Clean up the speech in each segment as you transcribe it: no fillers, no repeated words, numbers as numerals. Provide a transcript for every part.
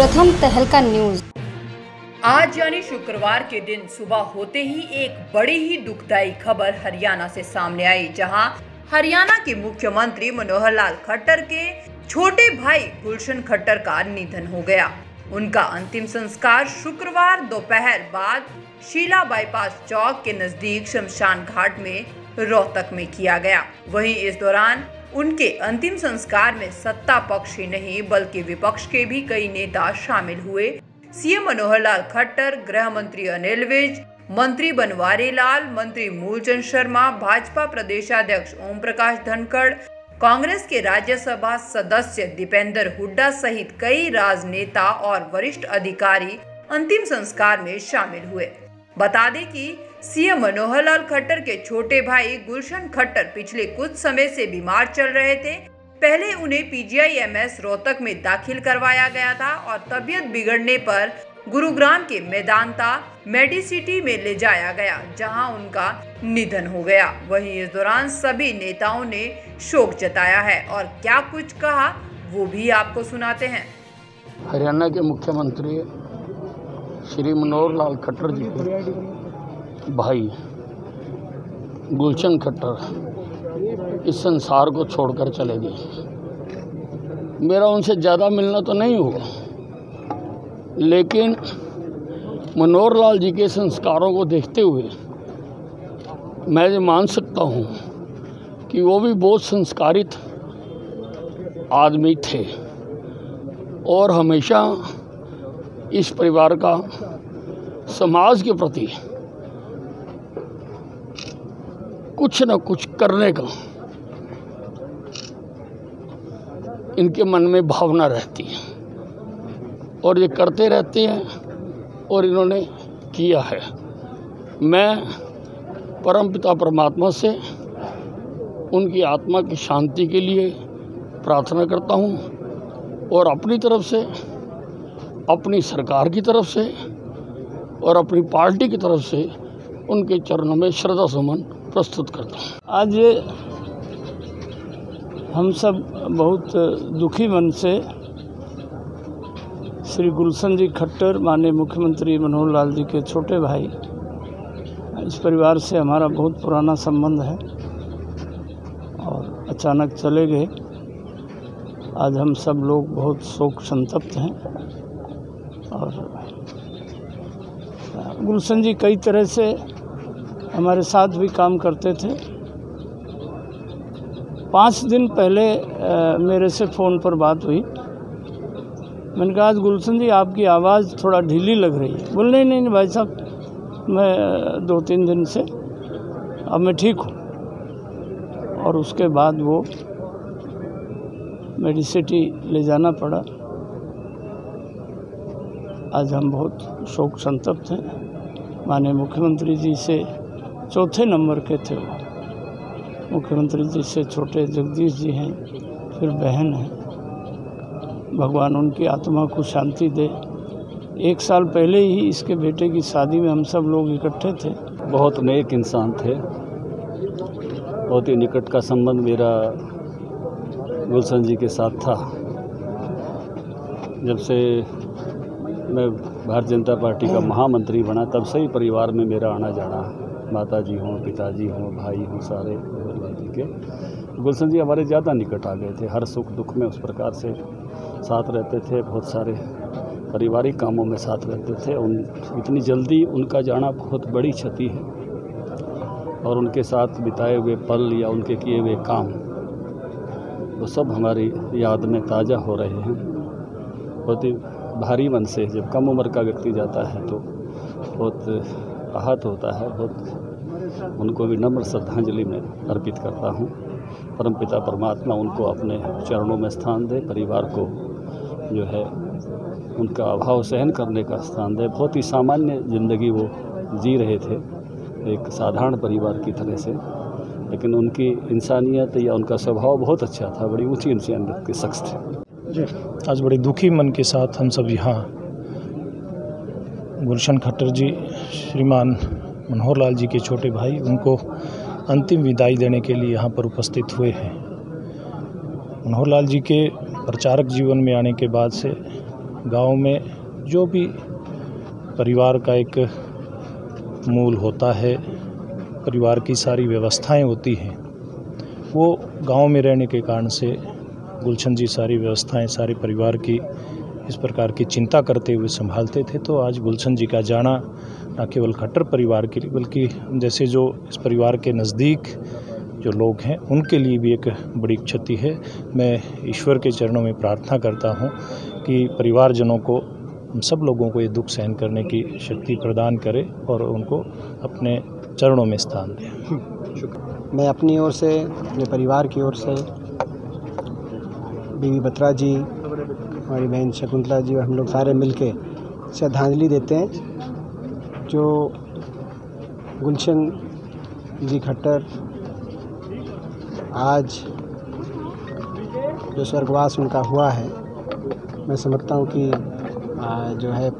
प्रथम तहलका न्यूज। आज यानी शुक्रवार के दिन सुबह होते ही एक बड़ी ही दुखदायी खबर हरियाणा से सामने आई, जहां हरियाणा के मुख्यमंत्री मनोहर लाल खट्टर के छोटे भाई गुलशन खट्टर का निधन हो गया। उनका अंतिम संस्कार शुक्रवार दोपहर बाद शीला बाईपास चौक के नजदीक शमशान घाट में रोहतक में किया गया। वहीं इस दौरान उनके अंतिम संस्कार में सत्ता पक्ष ही नहीं बल्कि विपक्ष के भी कई नेता शामिल हुए। सीएम मनोहर लाल खट्टर, गृह मंत्री अनिल विज, मंत्री बनवारी लाल, मंत्री मूलचंद शर्मा, भाजपा प्रदेशाध्यक्ष ओम प्रकाश धनखड़, कांग्रेस के राज्यसभा सदस्य दीपेंद्र हुड्डा सहित कई राजनेता और वरिष्ठ अधिकारी अंतिम संस्कार में शामिल हुए। बता दें कि सीएम मनोहर लाल खट्टर के छोटे भाई गुलशन खट्टर पिछले कुछ समय से बीमार चल रहे थे। पहले उन्हें PGIMS रोहतक में दाखिल करवाया गया था और तबीयत बिगड़ने पर गुरुग्राम के मेदांता मेडिसिटी में ले जाया गया, जहां उनका निधन हो गया। वहीं इस दौरान सभी नेताओं ने शोक जताया है और क्या कुछ कहा वो भी आपको सुनाते हैं। हरियाणा के मुख्यमंत्री श्री मनोहर लाल खट्टर जी के भाई गुलशन खट्टर इस संसार को छोड़कर चले गए। मेरा उनसे ज़्यादा मिलना तो नहीं हुआ, लेकिन मनोहर लाल जी के संस्कारों को देखते हुए मैं ये मान सकता हूँ कि वो भी बहुत संस्कारित आदमी थे और हमेशा इस परिवार का समाज के प्रति कुछ न कुछ करने का इनके मन में भावना रहती है और ये करते रहते हैं और इन्होंने किया है। मैं परमपिता परमात्मा से उनकी आत्मा की शांति के लिए प्रार्थना करता हूँ और अपनी तरफ से, अपनी सरकार की तरफ से और अपनी पार्टी की तरफ से उनके चरणों में श्रद्धा सुमन प्रस्तुत करता हूँ। आज हम सब बहुत दुखी मन से श्री गुलशन जी खट्टर माननीय मुख्यमंत्री मनोहर लाल जी के छोटे भाई, इस परिवार से हमारा बहुत पुराना संबंध है और अचानक चले गए। आज हम सब लोग बहुत शोक संतप्त हैं और गुलशन जी कई तरह से हमारे साथ भी काम करते थे। 5 दिन पहले मेरे से फ़ोन पर बात हुई। मैंने कहा आज गुलशन जी आपकी आवाज़ थोड़ा ढीली लग रही है। बोले नहीं भाई साहब, मैं 2-3 दिन से अब मैं ठीक हूँ। और उसके बाद वो मेडिसिटी ले जाना पड़ा। आज हम बहुत शोक संतप्त हैं। माननीय मुख्यमंत्री जी से चौथे नंबर के थे वो। मुख्यमंत्री जी से छोटे जगदीश जी हैं, फिर बहन हैं। भगवान उनकी आत्मा को शांति दे। 1 साल पहले ही इसके बेटे की शादी में हम सब लोग इकट्ठे थे। बहुत नेक इंसान थे, बहुत ही निकट का संबंध मेरा गुलशन जी के साथ था। जब से मैं भारतीय जनता पार्टी का महामंत्री बना तब से ही परिवार में मेरा आना जाना, माता जी हों, पिताजी हों, भाई हों, सारे जी के गुलशन जी हमारे ज़्यादा निकट आ गए थे। हर सुख दुख में उस प्रकार से साथ रहते थे। बहुत सारे पारिवारिक कामों में साथ रहते थे। इतनी जल्दी उनका जाना बहुत बड़ी क्षति है और उनके साथ बिताए हुए पल या उनके किए हुए काम वो सब हमारी याद में ताज़ा हो रहे हैं। बहुत ही भारी मन से जब कम उम्र का व्यक्ति जाता है तो बहुत आहत होता है। बहुत उनको भी नम्र श्रद्धांजलि में अर्पित करता हूँ। परमपिता परमात्मा उनको अपने चरणों में स्थान दे, परिवार को जो है उनका अभाव सहन करने का स्थान दे। बहुत ही सामान्य ज़िंदगी वो जी रहे थे, एक साधारण परिवार की तरह से, लेकिन उनकी इंसानियत या उनका स्वभाव बहुत अच्छा था। बड़ी ऊँची इंसानियत के शख्स थे। आज बड़े दुखी मन के साथ हम सब यहाँ गुलशन खट्टर जी, श्रीमान मनोहर लाल जी के छोटे भाई, उनको अंतिम विदाई देने के लिए यहाँ पर उपस्थित हुए हैं। मनोहर लाल जी के प्रचारक जीवन में आने के बाद से गांव में जो भी परिवार का एक मूल होता है, परिवार की सारी व्यवस्थाएं होती हैं, वो गांव में रहने के कारण से गुलशन जी सारी व्यवस्थाएं सारे परिवार की इस प्रकार की चिंता करते हुए संभालते थे। तो आज गुलशन जी का जाना न केवल खट्टर परिवार के लिए बल्कि जैसे जो इस परिवार के नज़दीक जो लोग हैं उनके लिए भी एक बड़ी क्षति है। मैं ईश्वर के चरणों में प्रार्थना करता हूं कि परिवारजनों को, हम सब लोगों को ये दुख सहन करने की शक्ति प्रदान करे और उनको अपने चरणों में स्थान दे। मैं अपनी ओर से, अपने परिवार की ओर से बीवी बत्रा जी, हमारी बहन शकुंतला जी और हम लोग सारे मिलके श्रद्धांजलि देते हैं। जो गुलशन जी खट्टर आज जो स्वर्गवास उनका हुआ है, मैं समझता हूँ कि जो है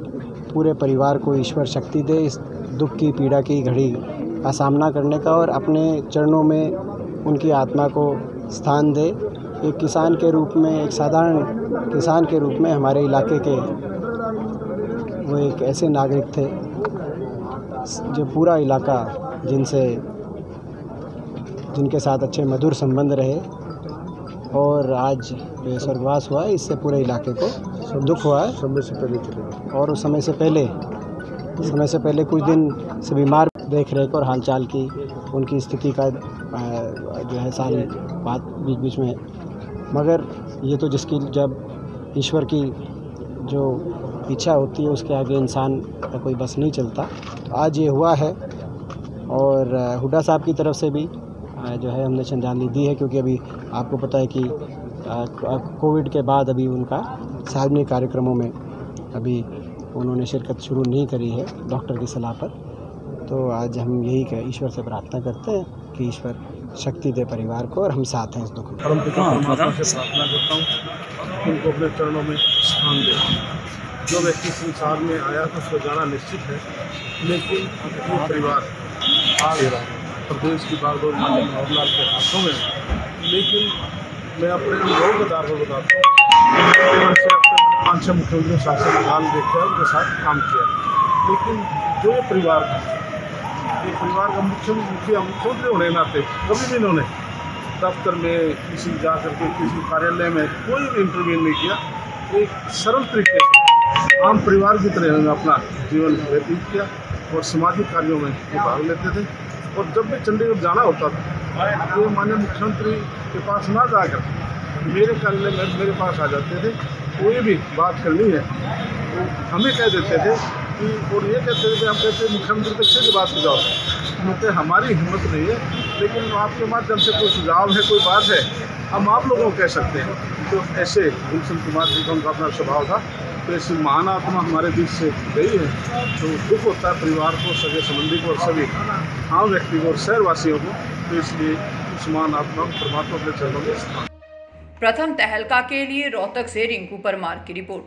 पूरे परिवार को ईश्वर शक्ति दे इस दुख की, पीड़ा की घड़ी का सामना करने का और अपने चरणों में उनकी आत्मा को स्थान दे। एक किसान के रूप में, एक साधारण किसान के रूप में हमारे इलाके के वो एक ऐसे नागरिक थे जो पूरा इलाका जिनके साथ अच्छे मधुर संबंध रहे, और आज जो स्वर्गवास हुआ है इससे पूरे इलाके को दुख हुआ है। समय से पहले और उस समय से पहले कुछ दिन से बीमार देख रेख और हालचाल की उनकी स्थिति का जो है सारी बात बीच बीच में, मगर ये तो जिसकी जब ईश्वर की जो इच्छा होती है उसके आगे इंसान का कोई बस नहीं चलता। आज ये हुआ है और हुड्डा साहब की तरफ से भी जो है हमने श्रद्धांजलि दी है, क्योंकि अभी आपको पता है कि कोविड के बाद अभी उनका सार्वजनिक कार्यक्रमों में अभी उन्होंने शिरकत शुरू नहीं करी है डॉक्टर की सलाह पर। तो आज हम यही ईश्वर से प्रार्थना करते हैं कि ईश्वर शक्ति दे परिवार को और हम साथ हैं इस दुख में। परमपिता परमात्मा से प्रार्थना करता हूँ उनको अपने चरणों में स्थान दे। जो व्यक्ति संसार में आया तो उसको जाना निश्चित है, लेकिन ये परिवार प्रदेश की बागडोर माननीय मनोहर लाल के हाथों में, लेकिन मैं अपने अनुभव के आधार पर बताता हूँ। 5-6 मुख्यमंत्री शासन हाल देखकर उनके साथ काम किया, लेकिन जो ये परिवार का मुख्यमंत्री होने के नाते कभी भी इन्होंने दफ्तर में किसी जा करके किसी कार्यालय में कोई इंटरव्यू नहीं किया। एक सरल तरीके से आम परिवार की तरह उन्होंने अपना जीवन व्यतीत किया और सामाजिक कार्यों में भाग लेते थे। और जब भी चंडीगढ़ जाना होता था ये माननीय मुख्यमंत्री के पास ना जाकर मेरे कार्यालय में मेरे पास आ जाते थे। कोई भी बात करनी है तो हमें कह देते थे कि, और ये कहते थे, हम कहते मुख्यमंत्री तक से बात सुझाव कहते हमारी हिम्मत नहीं है, लेकिन आपके माध्यम से कोई सुझाव है, कोई बात है, हम आप लोगों को कह सकते हैं। तो ऐसे गुलशन कुमार जी का उनका अपना स्वभाव था। तो ऐसी महान आत्मा हमारे बीच से गई है तो दुख होता है परिवार को, सगे संबंधी को और सभी आम व्यक्ति को और शहरवासियों को। तो इसलिए उस महान आत्मा परमात्मा अपने चरणों में। प्रथम तहलका के लिए रोहतक से रिंकू परमार की रिपोर्ट।